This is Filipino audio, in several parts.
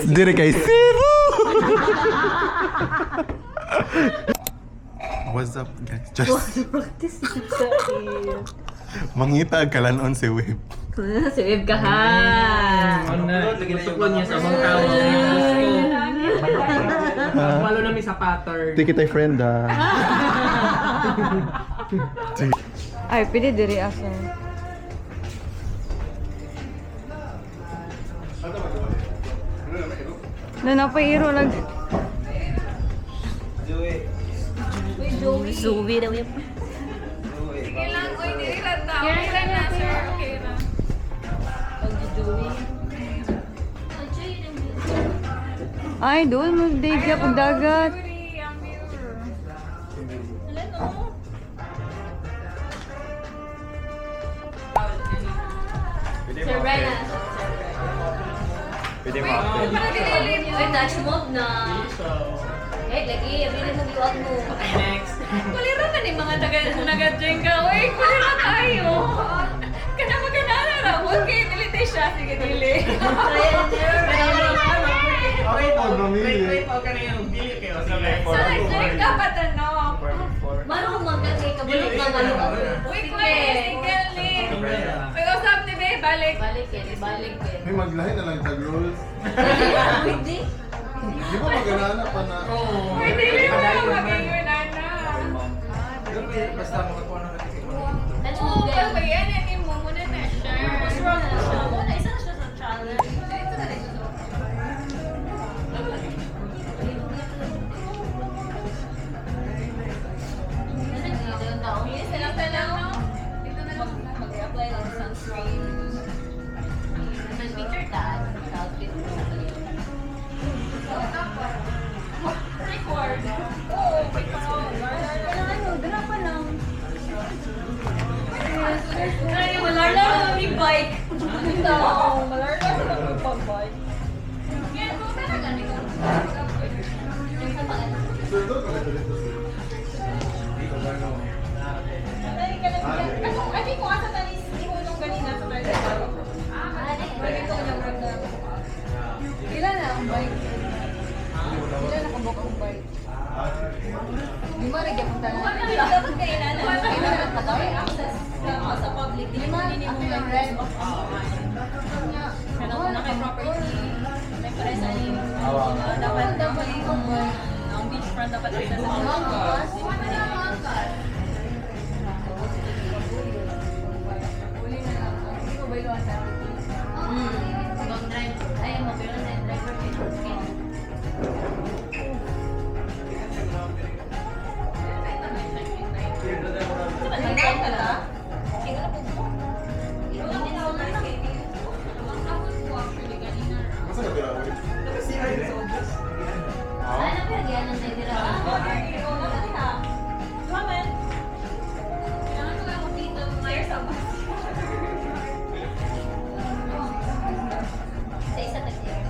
Dire kay Cebu! What's up guys? Just mangita kalanon si Web. Si Web ka ha. Tutukon niya sa mga tao. Malo namin sa pattern. Di kita friend ah. Ay, pwede diri ako. Napay-iro lang. Zoe daw yun. Sige lang, oy, dili lang na. Okay lang na, sir. Okay na. Ay, doon mo day ka pag dagat. Beauty, ang viewer. Sir Brenna. Pwede mo Para dili mo. Ay, touch mode na. Eh, lagi, abili mo giwag mo. Next. Kulira na ni mga naga-jenga. Uy, kulira tayo. Kana magkanala ra. Huwag kayo nilite siya. Sige, dili. Trial and error. Okay po, wait po ka na yung dili kayo. Sige. So, like, dapat ano. Marunong magkakay, kabulot na maluwag. Uy, single ni. Pag-usap ni Be, balik. Balik yan, balik yan. May maglahi na lang tag rules. Pwede. Di ba magana pa na? Uy, dili mo na mag-ingon, ana. Basta makakuha na natin. Touch Oo, mode pag yan. yan, yan mo muna na siya. Wala, isa na siya sa challenge. Yes, lang pa lang, no? Dito na lang. Mag-apply lang ng sunscreen. Then picture that. Outfit mo sa kanya. Record. Oo, may pa-on. Dala pa lang. Ay, malarla lang yung bike. Malarla sila magpag-bike. Yan, kung talaga ni ko. Ay, ko asa tanis ihulong ganina sa tayo. Ganito yung randa. Ilan na ang bike? Ilan nakabok ang bike? Di mo rin yung tanong. Dapat kailan na. Ilan na patay? Sa public. Di mo Ako yung red. Kaya na kay property. May pares ani. Dapat ang beachfront dapat isa sa Long drive. Ay, mobile na driver kay skin. Masa ka tira Web? Ano pa yan ang naitira? Sa isa tag-air.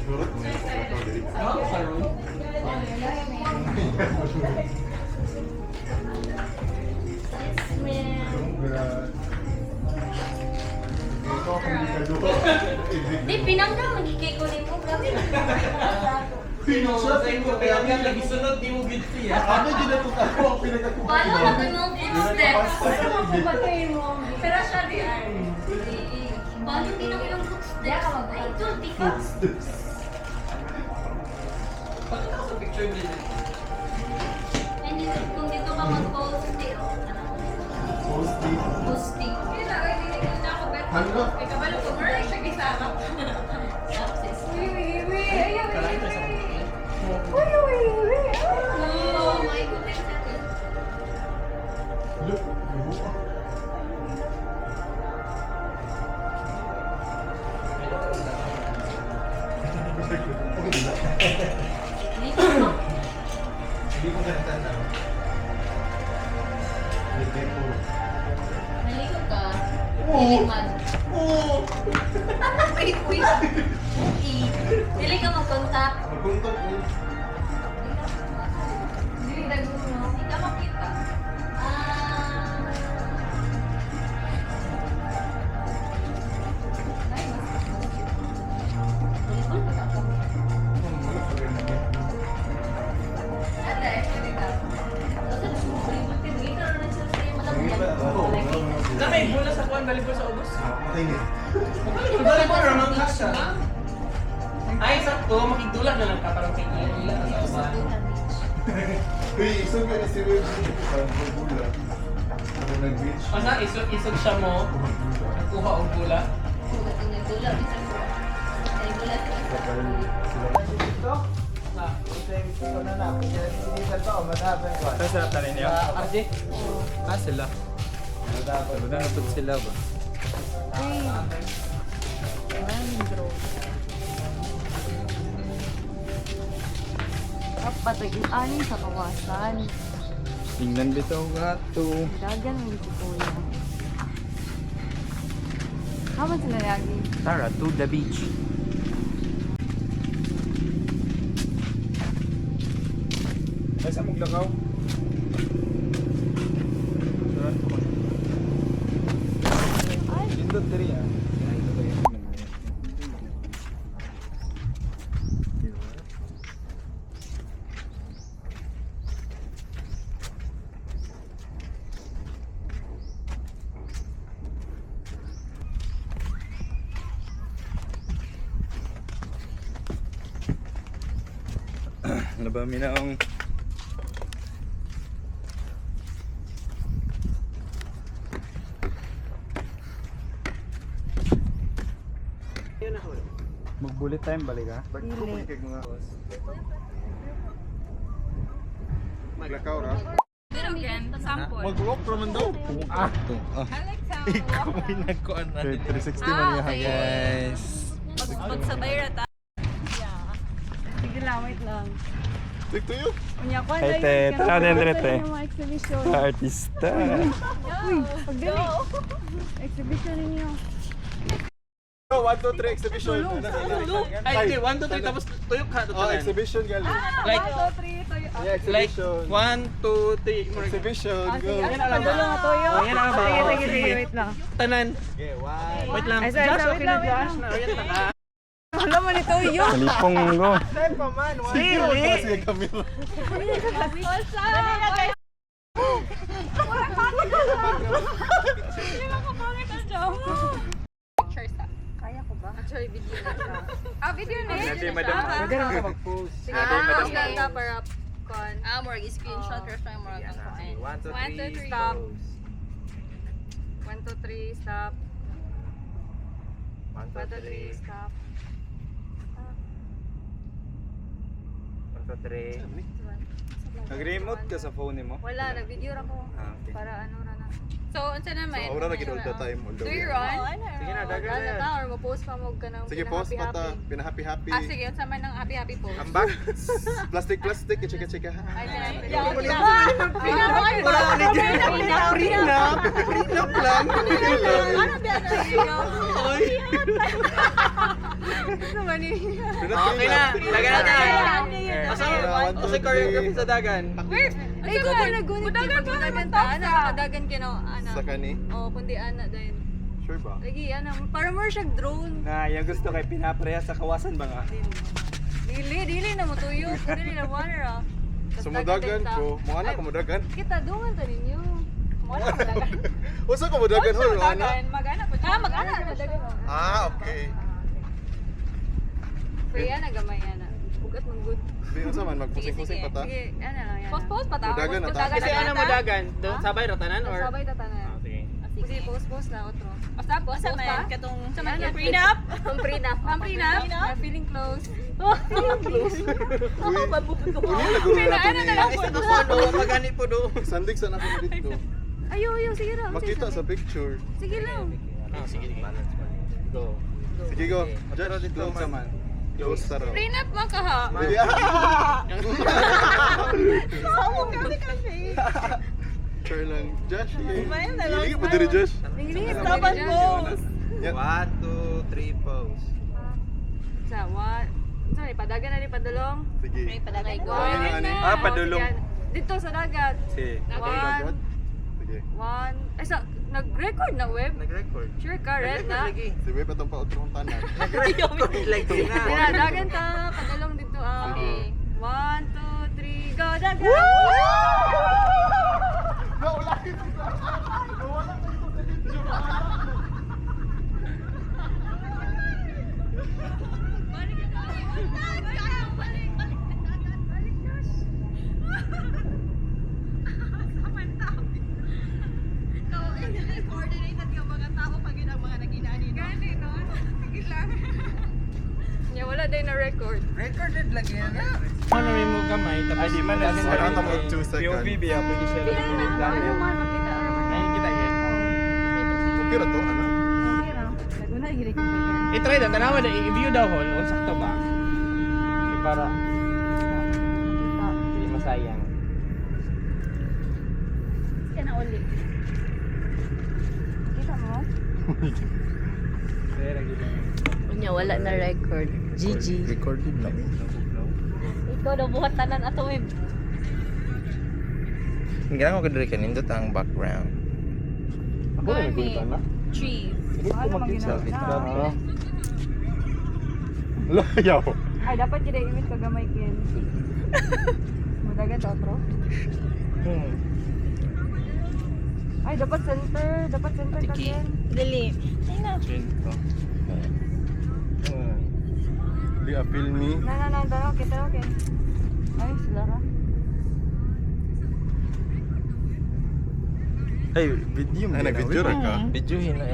Surut mo yung photo diri. Sa room. Yes, ma'am. Ito ako hindi ka doon. Di, pinangga, magigay ko rin mo. Grabe na. Siya sa inyo, kaya nga lagi sunod, di mo gilty ah. Ano ginatuk ako ang pinagkatuwa Paano na ito yung footsteps? Pero siya di ay. Paano din ang ilang footsteps? Ay, ito, tika. Bakit ako sa picture nila? And dito, kung dito ka mag-post, Posting. posting. Hindi na, ay, hindi na ako bet. Hangga. May kabalo ko, Merle siya kisama. Success. Wiwi, ayaw, wiwi. Oh my goodness. Look, bubuka. Dito ka. Hindi ko ganda. Hindi ko. Naligo ka. Iligman. Wait, wait. Okay. Dili ka mag-contact. Magpunta ko. Hindi na gusto. Hindi ka makita. tingin. Dali mo ramang kasya. Ay, sakto. Makigdula na lang ka parang kay Ila. Uy, isog ka ni si Will. Sa Magula. Ako nag-beach. Asa, isog siya mo. Kuha og gula. Nagdula. Ay, gula. Ang sarap na rin yun. RJ? Sila. Sabi na natod sila ba? Ay. Mangrove. Patagin ani sa kawasan. Tingnan bitaw gato. Dagan mo dito po yan. Haman sila lagi. Tara, to the beach. Ay, sa maglakaw? Ay, Indot diri ah. Nabami na ang mag-bullet time balik ha? Maglakaw ra. Pero again, sample. Mag-walk naman daw. Ah! I like sample. Nagkuhan na. 360 Ah, man niya okay. guys. Magsabay rata. sige lang, wait lang. Take to you. Unya ko, Hey, te, tara din direte. mga exhibition. Artista. Uy, pagdali. Exhibition ninyo. 1, 2, 3 exhibition. Ay, hindi. 1, 2, 3. Tapos tuyok ka. Oh, exhibition gali. Like, 1, 2, 3, tayo. Yeah, like, exhibition. 1, 2, 3. Exhibition. Go. Yan na lang. Padulong nga toyo. Oh, yan na ba? Sige, sige, wait lang. Tanan. Okay, 1. Wait lang. Ay, sorry, Josh, sorry, okay na, wait lang, Josh. wait lang. Wait lang, ah. Alam mo ni toyo. Kalipong go. Sige, Camilo. Kaya ko ba? Actually, video na siya. Video na yun. Nadi, madam. Maganda ka mag-post. Tapos ganda para kon. More screenshot or something more kang kuhain. 1, 2, 3. Stop. 1, 2, 3, stop. 1, 1, 2, 3, stop. 1, 2, 3. Nag-remote ka sa phone mo? Wala, nag-video ra ko. Ah, okay. Para ano ra na. So, unsa naman? Aura na all the time. all the Do you way. run? Sige na, dagan Wala na. na or mo-post pa mo ka ng Sige, post pa ta. Pinahappy-happy. Ah, sige. Unsa man ng happy-happy post? Ambak. Plastic, chika-chika. Ay, Prenup lang. Okay na, dagan na tayo. Asa choreography sa dagan? Ay, ko na nagunit. Dagan ta. Ana, nakadagan kino. Ana. Sa kani? Oo, kundi ana din. Sure ba? Lagi, ana. Para mo siyang drone. Na, yung gusto kay pinapreha sa kawasan ba nga? Dili na mo tuyo. Dili na water ah. Sumudagan ko. Mga anak kumudagan. Kita, dungan ta ninyo. Wala ko dagan. Usa kumudagan ho, ana. Mag-ana po. Mag-ana na dagan. Ah, okay. Free ana, gamay ana. Bugat mong good. Di unsa man magpusing-pusing pa ta. Sige, ana lang yan. Post ta. Dagan na ta. Kasi ano mo dagan? Doon sabay ratanan or? Sabay tatanan. Sige. Sige, post na otro. Basta post Sa pa. man, katong Ano, Prenup? Ang prenup. Ang prenup? Feeling close. Uy, naguro na to Ano na lang ni. Isa to photo, magani po do. Sandig sa nako dito. Ayo, sige lang. Makita sa picture. Sige lang. Sige, go. Sige go. Just dito man. Close taro. Prenup man ka ha. Sure lang. Josh, hindi pa diri Josh. Taban mo. 1, 2, 3 pose. Sa what? Sorry, padagan na ni padulong. Sige. padagay ko. Ano na ani? Ah, padulong. Dito sa dagat. Si. One. Sige. One. Ay, nag-record na web? Nag-record. Sure ka, red na? Si Web atong pa-outro tanan. Like na. Dagan ta, padulong dito. Okay. 1, 2, 3, go, dagat! day na record. Recorded lagi na. Ano rin mo gamay, tapos di man na Wala ka mag 2 seconds. POV biya, pwede siya lang pilit lang. Ano man, makita ka naman. Ay, kita yun. Okay ra to, ano? Okay ra. Laguna gili ko ba? I-try na, tanawa na, i-view daw hall, o sakto ba? Para hindi masayang. Kaya na ulit. Kita mo? Kaya gila. Unya, wala na record. GG. Recorded lang. Ikaw na buhat tanan ato eh. Ginagawa ko diri kanindot ang background. Ako na nagkulitan na. Trees. Hindi ko makita. ginagawa. Layaw. Ay, dapat gila imit kagamay kin. Madagan to, bro. Ay, dapat center ka kin. Dali. Ay na. Chinto. Di appeal me. Na, kita okay. Ay, sila ra. Ay, video Ay, nag-video ra ka? Videohin na,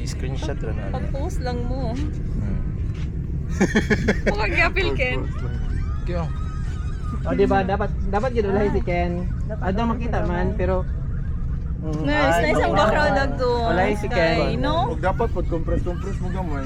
screenshot ra na. Pag-post lang mo. Hmm. Pag-apil, Ken. Kyo. O di ba dapat gid ulahi si Ken. Ada makita man pero Nice ang background na to. Wala si Ken. No? Huwag dapat pag compress mo gamay.